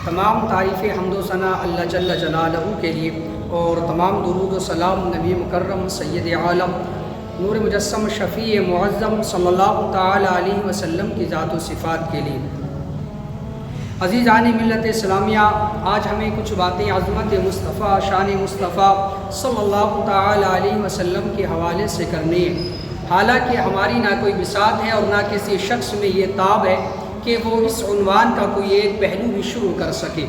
تمام تعریف حمد و ثنا اللہ جل جلالہ کے لیے، اور تمام درود و سلام نبی مکرم سید عالم نور مجسم شفیع معظم صلی اللہ تعالی علیہ وسلم کی ذات و صفات کے لیے۔ عزیزان ملت اسلامیہ، آج ہمیں کچھ باتیں عظمت مصطفیٰ شان مصطفیٰ صلی اللہ تعالی علیہ وسلم کے حوالے سے کرنی ہے۔ حالانکہ ہماری نہ کوئی بساط ہے اور نہ کسی شخص میں یہ تاب ہے کہ وہ اس عنوان کا کوئی ایک پہلو بھی شروع کر سکے۔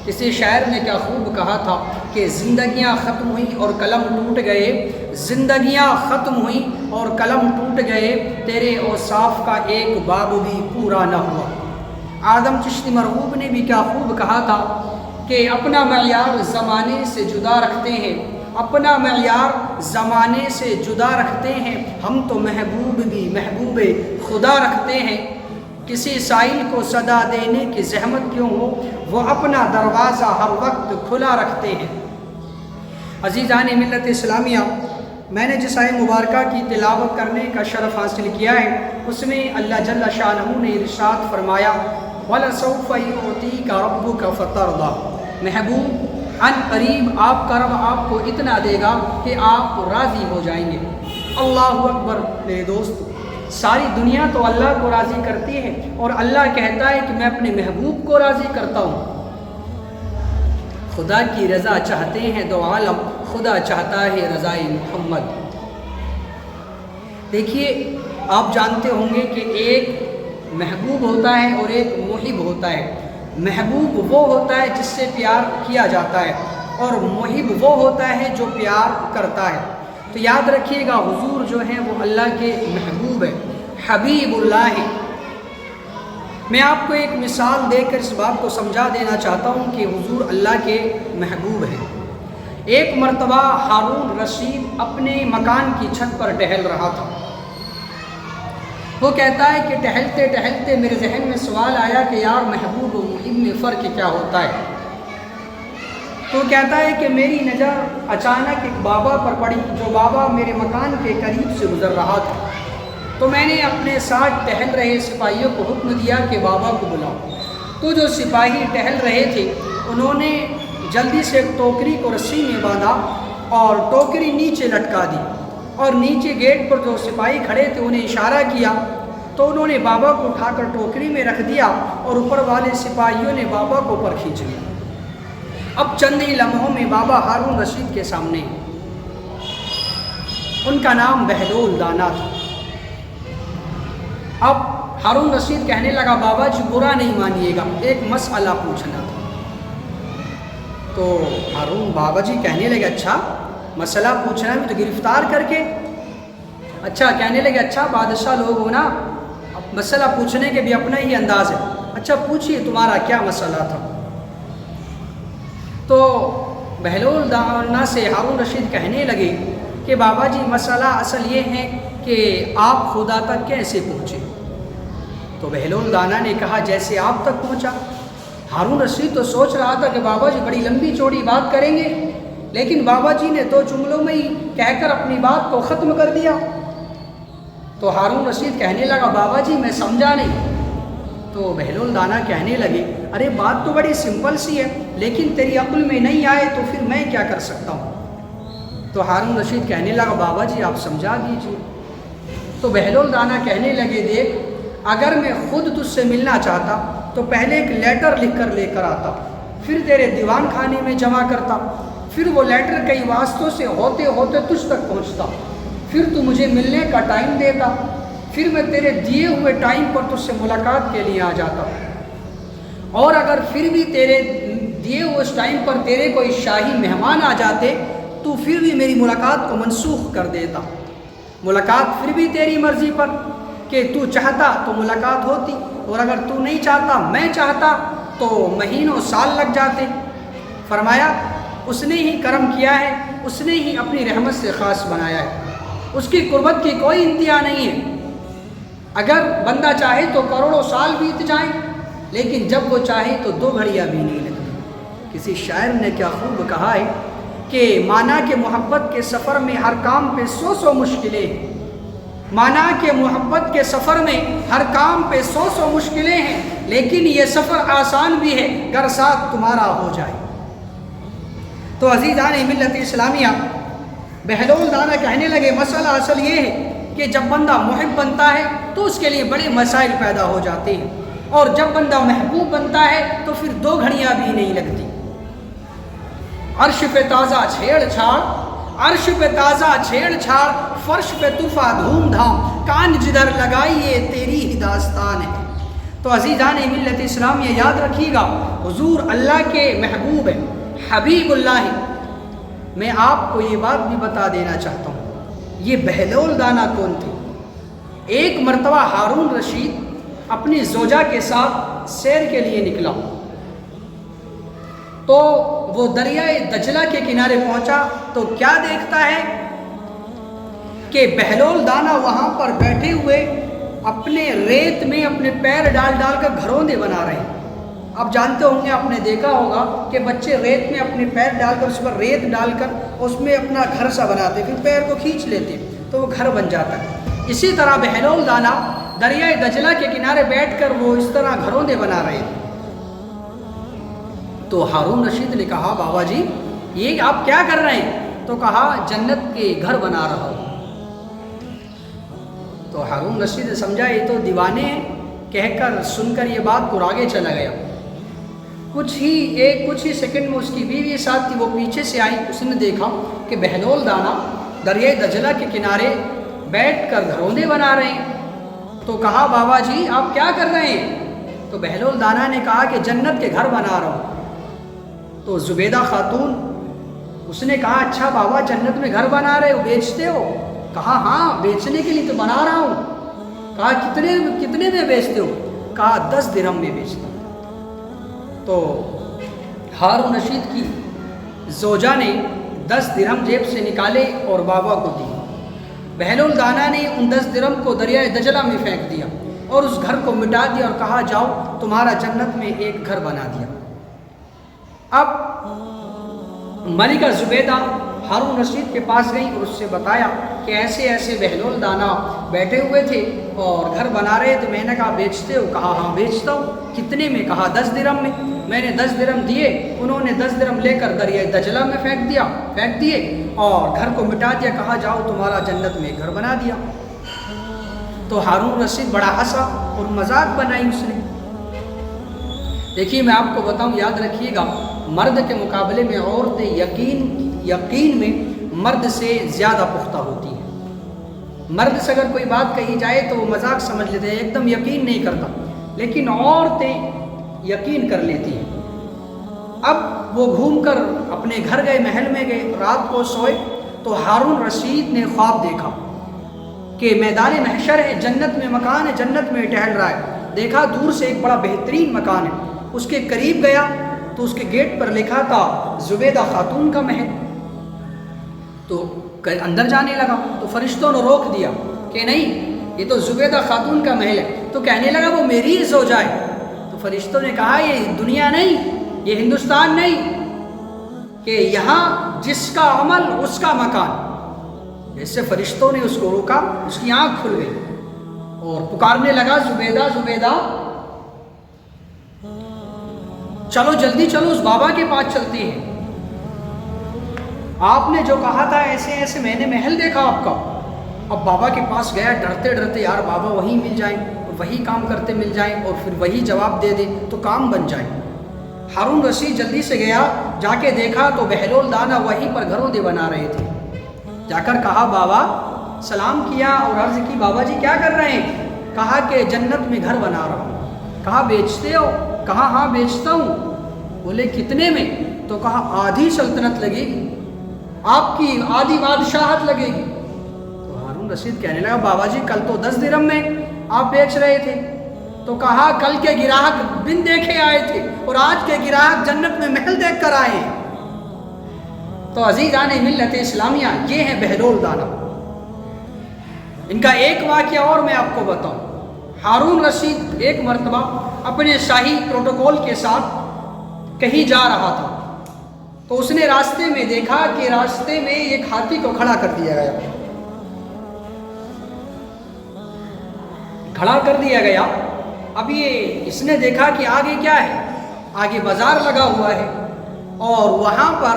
کسی شاعر نے کیا خوب کہا تھا کہ زندگیاں ختم ہوئیں اور قلم ٹوٹ گئے، زندگیاں ختم ہوئیں اور قلم ٹوٹ گئے، تیرے اوصاف کا ایک باب بھی پورا نہ ہوا۔ آدم چشتی مرغوب نے بھی کیا خوب کہا تھا کہ اپنا معیار زمانے سے جدا رکھتے ہیں، اپنا معیار زمانے سے جدا رکھتے ہیں، ہم تو محبوب بھی محبوب خدا رکھتے ہیں۔ کسی سائل کو صدا دینے کی زحمت کیوں ہو، وہ اپنا دروازہ ہر وقت کھلا رکھتے ہیں۔ عزیزان ملت اسلامیہ، میں نے جس آیت مبارکہ کی تلاوت کرنے کا شرف حاصل کیا ہے، اس میں اللہ جل شانہ نے ارشاد فرمایا وَلَسَوْفَ يُعْطِيكَ رَبُّكَ فَتَرْضَىٰ، محبوب عن قریب آپ کا رب آپ کو اتنا دے گا کہ آپ راضی ہو جائیں گے۔ اللہ اکبر میرے دوست، ساری دنیا تو اللہ کو راضی کرتی ہے اور اللہ کہتا ہے کہ میں اپنے محبوب کو راضی کرتا ہوں۔ خدا کی رضا چاہتے ہیں دو عالم، خدا چاہتا ہے رضائے محمد۔ دیکھیے، آپ جانتے ہوں گے کہ ایک محبوب ہوتا ہے اور ایک محب ہوتا ہے۔ محبوب وہ ہوتا ہے جس سے پیار کیا جاتا ہے، اور محب وہ ہوتا ہے جو پیار کرتا ہے۔ تو یاد رکھیے گا، حضور جو ہیں وہ اللہ کے محبوب ہیں، حبیب اللہ ہے۔ میں آپ کو ایک مثال دے کر اس بات کو سمجھا دینا چاہتا ہوں کہ حضور اللہ کے محبوب ہیں۔ ایک مرتبہ ہارون رشید اپنے مکان کی چھت پر ٹہل رہا تھا۔ وہ کہتا ہے کہ ٹہلتے ٹہلتے میرے ذہن میں سوال آیا کہ یار محبوب و محب میں فرق کیا ہوتا ہے؟ تو کہتا ہے کہ میری نظر اچانک ایک بابا پر پڑی، جو بابا میرے مکان کے قریب سے گزر رہا تھا۔ تو میں نے اپنے ساتھ ٹہل رہے سپاہیوں کو حکم دیا کہ بابا کو بلاؤ۔ تو جو سپاہی ٹہل رہے تھے انہوں نے جلدی سے ایک ٹوکری کو رسی میں باندھا اور ٹوکری نیچے لٹکا دی، اور نیچے گیٹ پر جو سپاہی کھڑے تھے انہیں اشارہ کیا، تو انہوں نے بابا کو اٹھا کر ٹوکری میں رکھ دیا اور اوپر والے سپاہیوں نے بابا کو اوپر کھینچ لیا۔ اب چند ہی لمحوں میں بابا ہارون رشید کے سامنے، ان کا نام بہلول دانا تھا۔ اب ہارون رشید کہنے لگا بابا جی برا نہیں مانیے گا، ایک مسئلہ پوچھنا تھا۔ تو ہارون بابا جی کہنے لگے اچھا مسئلہ پوچھنا ہے تو گرفتار کر کے، اچھا کہنے لگے اچھا بادشاہ لوگ ہو نا، مسئلہ پوچھنے کے بھی اپنا ہی انداز ہے، اچھا پوچھیے تمہارا کیا مسئلہ تھا؟ تو بہلول دانا سے ہارون رشید کہنے لگے کہ بابا جی مسئلہ اصل یہ ہے کہ آپ خدا تک کیسے پہنچے؟ تو بہلول دانا نے کہا جیسے آپ تک پہنچا۔ ہارون رشید تو سوچ رہا تھا کہ بابا جی بڑی لمبی چوڑی بات کریں گے، لیکن بابا جی نے 2 جملوں میں ہی کہہ کر اپنی بات کو ختم کر دیا۔ تو ہارون رشید کہنے لگا بابا جی میں سمجھا نہیں۔ تو بہلول دانا کہنے لگے ارے بات تو بڑی سمپل سی ہے، لیکن تیری عقل میں نہیں آئے تو پھر میں کیا کر سکتا ہوں؟ تو ہارون رشید کہنے لگا بابا جی آپ سمجھا دیجیے۔ تو بہلول دانا کہنے لگے دیکھ، اگر میں خود تجھ سے ملنا چاہتا تو پہلے ایک لیٹر لکھ کر لے کر آتا، پھر تیرے دیوان خانے میں جمع کرتا، پھر وہ لیٹر کئی واسطوں سے ہوتے ہوتے تجھ تک پہنچتا، پھر تو مجھے ملنے کا ٹائم دیتا، پھر میں تیرے دیے ہوئے ٹائم پر تجھ سے ملاقات کے لیے آ جاتا، اور اگر پھر بھی تیرے دیے ہوئے اس ٹائم پر تیرے کوئی شاہی مہمان آ جاتے تو پھر بھی میری ملاقات کو منسوخ کر دیتا۔ ملاقات پھر بھی تیری مرضی پر، کہ تو چاہتا تو ملاقات ہوتی، اور اگر تو نہیں چاہتا میں چاہتا تو مہینوں سال لگ جاتے۔ فرمایا اس نے ہی کرم کیا ہے، اس نے ہی اپنی رحمت سے خاص بنایا ہے، اس کی قربت کی کوئی انتہا نہیں ہے۔ اگر بندہ چاہے تو کروڑوں سال بیت جائیں، لیکن جب وہ چاہے تو 2 گھڑیاں بھی نہیں لگتی۔ کسی شاعر نے کیا خوب کہا ہے کہ مانا کہ محبت کے سفر میں ہر کام پہ 100 مشکلیں، مانا کہ محبت کے سفر میں ہر کام پہ 100 مشکلیں ہیں، لیکن یہ سفر آسان بھی ہے گر ساتھ تمہارا ہو جائے۔ تو عزیزان ملت اسلامیہ، بہلول دانا کہنے لگے مسئلہ اصل یہ ہے کہ جب بندہ محب بنتا ہے تو اس کے لیے بڑے مسائل پیدا ہو جاتے ہیں، اور جب بندہ محبوب بنتا ہے تو پھر 2 گھڑیاں بھی نہیں لگتی۔ عرش پہ تازہ چھیڑ چھاڑ، عرش پہ تازہ چھیڑ چھاڑ، فرش پہ طوفاں دھوم دھام، کان جدھر لگائیے تیری ہی داستان ہے۔ تو عزیزان ملت اسلام یہ یاد رکھیے گا، حضور اللہ کے محبوب ہیں، حبیب اللہ ہیں۔ میں آپ کو یہ بات بھی بتا دینا چاہتا ہوں، یہ بہلول دانا کون تھے؟ ایک مرتبہ ہارون رشید اپنی زوجہ کے ساتھ سیر کے لیے نکلا، تو وہ دریائے دجلہ کے کنارے پہنچا تو کیا دیکھتا ہے کہ بہلول دانا وہاں پر بیٹھے ہوئے اپنے ریت میں اپنے پیر ڈال ڈال کر گھروندے بنا رہے ہیں۔ آپ جانتے ہوں گے، آپ نے دیکھا ہوگا کہ بچے ریت میں اپنے پیر ڈال کر، اس پر ریت ڈال کر اس میں اپنا گھر سا بناتے، پھر پیر کو کھینچ لیتے تو وہ گھر بن جاتا ہے۔ اسی طرح بہلول دانا دریائے دجلہ کے کنارے بیٹھ کر وہ اس طرح گھروندے بنا رہے ہیں۔ تو ہارون رشید نے کہا بابا جی یہ آپ کیا کر رہے ہیں؟ تو کہا جنت کے گھر بنا رہا ہوں۔ تو ہارون رشید نے سمجھا یہ تو دیوانے ہیں، کہہ کر سن کر یہ بات اور آگے چلا گیا۔ کچھ ہی سیکنڈ میں اس کی بیوی ساتھ تھی، وہ پیچھے سے آئی، اس نے دیکھا کہ بہلول دانا دریائے دجلہ کے کنارے بیٹھ کر گھروندے بنا رہے ہیں۔ تو کہا بابا جی آپ کیا کر رہے ہیں؟ تو بہلول دانا نے کہا کہ جنت کے گھر بنا رہا ہوں۔ تو زبیدہ خاتون، اس نے کہا اچھا بابا جنت میں گھر بنا رہے ہو، بیچتے ہو؟ کہا ہاں بیچنے کے لیے تو بنا رہا ہوں۔ کہا کتنے میں بیچتے ہو؟ کہا 10 درہم میں بیچتا ہوں۔ تو ہارون رشید کی زوجہ نے 10 درہم جیب سے نکالے اور بابا کو دی۔ بہلول دانا نے ان 10 درہم کو دریائے دجلہ میں پھینک دیا اور اس گھر کو مٹا دیا اور کہا جاؤ تمہارا جنت میں ایک گھر بنا دیا۔ اب ملکہ زبیدہ ہارون رشید کے پاس گئی اور اس سے بتایا کہ ایسے ایسے بہلول دانا بیٹھے ہوئے تھے اور گھر بنا رہے تھے۔ میں نے کہا بیچتے ہو؟ کہا ہاں بیچتا ہوں۔ کتنے میں؟ کہا 10 درہم میں۔ میں نے 10 درہم دیے، انہوں نے 10 درہم لے کر دریائے دجلہ میں پھینک دیے اور گھر کو مٹا دیا، کہا جاؤ تمہارا جنت میں گھر بنا دیا۔ تو ہارون رشید بڑا ہنسا اور مذاق بنائی اس نے۔ دیکھیے میں آپ کو بتاؤں، یاد رکھیے گا، مرد کے مقابلے میں عورتیں یقین میں مرد سے زیادہ پختہ ہوتی ہیں۔ مرد سے اگر کوئی بات کہی جائے تو وہ مذاق سمجھ لیتے ہیں، ایک دم یقین نہیں کرتا، لیکن عورتیں یقین کر لیتی ہیں۔ اب وہ گھوم کر اپنے گھر گئے، محل میں گئے، رات کو سوئے تو ہارون رشید نے خواب دیکھا کہ میدان محشر ہے، جنت میں مکان ہے، جنت میں ٹہل رہا ہے۔ دیکھا دور سے ایک بڑا بہترین مکان ہے، اس کے قریب گیا تو اس کے گیٹ پر لکھا تھا زبیدہ خاتون کا محل۔ تو اندر جانے لگا تو فرشتوں نے روک دیا کہ نہیں، یہ تو زبیدہ خاتون کا محل ہے۔ تو کہنے لگا وہ میری ہی زوجہ ہے۔ تو فرشتوں نے کہا یہ دنیا نہیں، یہ ہندوستان نہیں، کہ یہاں جس کا عمل اس کا مکان۔ جیسے فرشتوں نے اس کو روکا، اس کی آنکھ کھل گئی اور پکارنے لگا زبیدہ زبیدہ چلو جلدی چلو، اس بابا کے پاس چلتے ہیں، آپ نے جو کہا تھا ایسے ایسے میں نے محل دیکھا آپ کا۔ اب بابا کے پاس گیا ڈرتے ڈرتے، یار بابا وہی مل جائیں، وہی کام کرتے مل جائیں اور پھر وہی جواب دے دیں تو کام بن جائے۔ ہارون رشید جلدی سے گیا، جا کے دیکھا تو بہلول دانا وہیں پر گھروندے بنا رہے تھے۔ جا کر کہا بابا، سلام کیا اور عرض کی بابا جی کیا کر رہے ہیں؟ کہا کہ جنت میں گھر بنا رہا ہوں۔ کہا بیچتے ہو؟ کہا ہاں بیچتا ہوں۔ بولے کتنے میں؟ تو کہا آدھی سلطنت لگے گی، آپ کی آدھی بادشاہت لگے گی۔ تو ہارون رشید کہنے لگا بابا جی کل تو 10 درہم میں آپ بیچ رہے تھے۔ تو کہا کل کے گراہک بن دیکھے آئے تھے اور آج کے گراہک جنت میں محل دیکھ کر آئے ہیں۔ تو عزیزان ملت اسلامیہ، یہ ہیں بہلول دانا۔ ان کا ایک واقعہ اور میں آپ کو بتاؤں۔ ہارون رشید ایک مرتبہ اپنے شاہی پروٹوکول کے ساتھ کہیں جا رہا تھا تو اس نے راستے میں دیکھا کہ راستے میں ایک ہاتھی کو کھڑا کر دیا گیا اب یہ اس نے دیکھا کہ آگے کیا ہے، آگے بازار لگا ہوا ہے، اور وہاں پر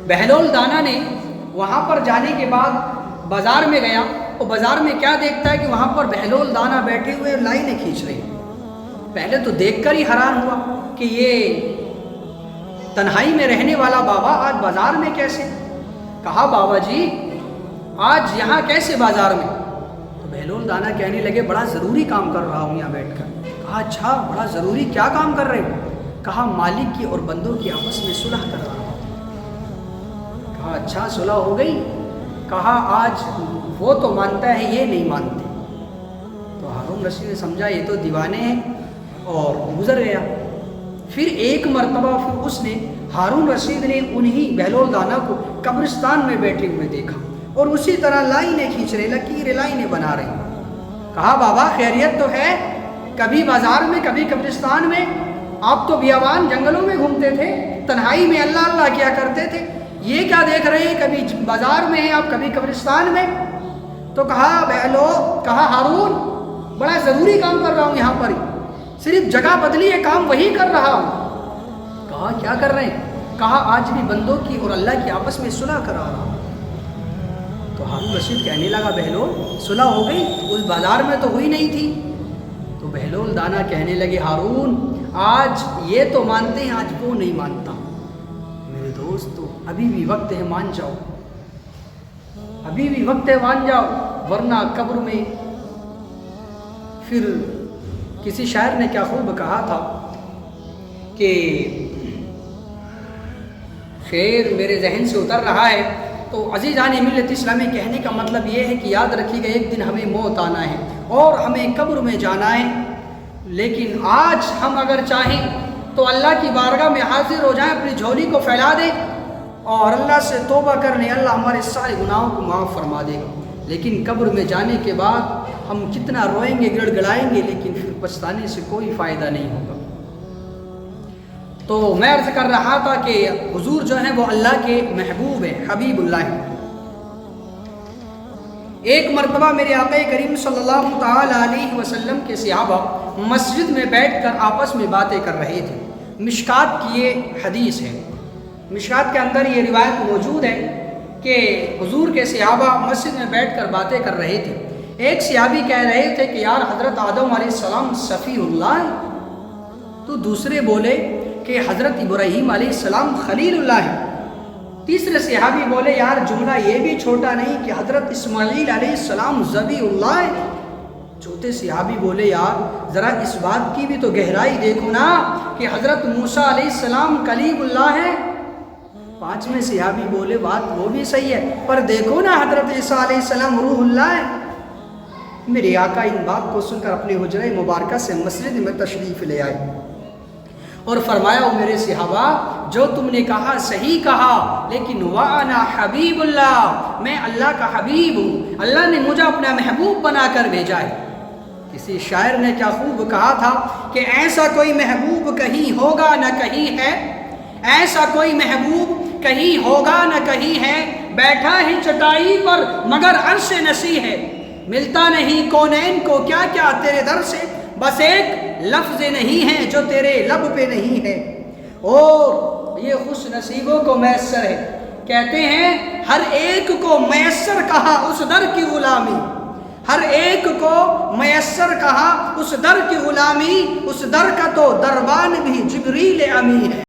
بہلول دانا نے وہاں پر جانے کے بعد بازار میں گیا، اور بازار میں کیا دیکھتا ہے کہ وہاں پر بہلول دانا بیٹھے ہوئے لائنیں کھینچ رہے ہیں۔ پہلے تو دیکھ کر ہی حیران ہوا کہ یہ تنہائی میں رہنے والا بابا آج بازار میں کیسے؟ کہا بابا جی آج یہاں کیسے بازار میں؟ تو بہلول دانا کہنے لگے بڑا ضروری کام کر رہا ہوں یہاں بیٹھ کر۔ کہا اچھا بڑا ضروری کیا کام کر رہے ہو؟ کہا مالک کی اور بندوں کی آپس میں صلح کر رہا ہوں۔ کہا اچھا صلح ہو گئی؟ کہا آج وہ تو مانتا ہے یہ نہیں مانتے۔ تو ہارون رشید نے سمجھا یہ تو دیوانے ہیں اور گزر گیا۔ پھر ایک مرتبہ پھر اس نے ہارون رشید نے انہی بہلول دانا کو قبرستان میں بیٹھے ہوئے دیکھا، اور اسی طرح لائنیں کھینچ رہے، لکیریں لائنیں بنا رہے۔ کہا بابا خیریت تو ہے؟ کبھی بازار میں کبھی قبرستان میں، آپ تو بیابان جنگلوں میں گھومتے تھے، تنہائی میں اللہ اللہ کیا کرتے تھے، یہ کیا دیکھ رہے ہیں کبھی بازار میں ہیں آپ کبھی قبرستان میں؟ تو کہا ہارون بڑا ضروری کام کر رہا ہوں یہاں پر، صرف جگہ بدلی ہے کام وہی کر رہا ہوں۔ کہا کیا کر رہے ہیں؟ کہا آج بھی بندوں کی اور اللہ کی آپس میں صلح کرا رہا ہوں۔ تو ہارون رشید کہنے لگا بہلول صلح ہو گئی؟ اس بازار میں تو ہوئی نہیں تھی۔ تو بہلول دانا کہنے لگے ہارون آج یہ تو مانتے ہیں آج وہ نہیں مانتا۔ میرے دوستو ابھی بھی وقت ہے، مان جاؤ، ابھی بھی وقت ہے مان جاؤ، ورنہ قبر میں پھر کسی شاعر نے کیا خوب کہا تھا کہ شعر میرے ذہن سے اتر رہا ہے۔ تو عزیزان ملت اسلامی کہنے کا مطلب یہ ہے کہ یاد رکھیے گا ایک دن ہمیں موت آنا ہے اور ہمیں قبر میں جانا ہے، لیکن آج ہم اگر چاہیں تو اللہ کی بارگاہ میں حاضر ہو جائیں، اپنی جھولی کو پھیلا دیں اور اللہ سے توبہ کر لیں، اللہ ہمارے سارے گناہوں کو معاف فرما دے گا۔ لیکن قبر میں جانے کے بعد ہم کتنا روئیں گے، گڑ گڑائیں گے، لیکن پھر پچھتانے سے کوئی فائدہ نہیں ہوگا۔ تو میں عرض کر رہا تھا کہ حضور جو ہیں وہ اللہ کے محبوب ہیں، حبیب اللہ ہیں۔ ایک مرتبہ میرے آقا کریم صلی اللہ تعالی علیہ وسلم کے صحابہ مسجد میں بیٹھ کر آپس میں باتیں کر رہے تھے۔ مشکات کی یہ حدیث ہے، مشکات کے اندر یہ روایت موجود ہے کہ حضور کے صحابہ مسجد میں بیٹھ کر باتیں کر رہے تھے۔ ایک صحابی کہہ رہے تھے کہ یار حضرت آدم علیہ السلام صفی اللہ ہے، تو دوسرے بولے کہ حضرت ابراہیم علیہ السلام خلیل اللہ ہے۔ تیسرے صحابی بولے یار جملہ یہ بھی چھوٹا نہیں کہ حضرت اسماعیل علیہ السلام ذبیح اللہ ہے۔ چوتھے صحابی بولے یار ذرا اس بات کی بھی تو گہرائی دیکھو نا کہ حضرت موسیٰ علیہ السلام کلیم اللہ ہے۔ پانچویں صحابی بولے بات وہ بھی صحیح ہے، پر دیکھو نا حضرت عیسیٰ علیہ السلام روح اللہ ہے۔ میرے آقا ان بات کو سن کر اپنے حجرہ مبارکہ سے مسجد میں تشریف لے آئے اور فرمایا او میرے صحابہ جو تم نے کہا صحیح کہا، لیکن وَأَنَا حبیب اللہ، میں اللہ کا حبیب ہوں، اللہ نے مجھے اپنا محبوب بنا کر بھیجا ہے۔ کسی شاعر نے کیا خوب کہا تھا کہ ایسا کوئی محبوب کہیں ہوگا نہ کہیں ہے، ایسا کوئی محبوب کہیں ہوگا نہ کہیں ہے، بیٹھا ہی چٹائی پر مگر عرش نسی ہے، ملتا نہیں کونین کو کیا کیا تیرے در سے، بس ایک لفظ نہیں ہے جو تیرے لب پہ نہیں ہے، اور یہ خوش نصیبوں کو میسر ہے۔ کہتے ہیں ہر ایک کو میسر کہا اس در کی غلامی، ہر ایک کو میسر کہا اس در کی غلامی، اس در کا تو دربان بھی جبریل امی ہے۔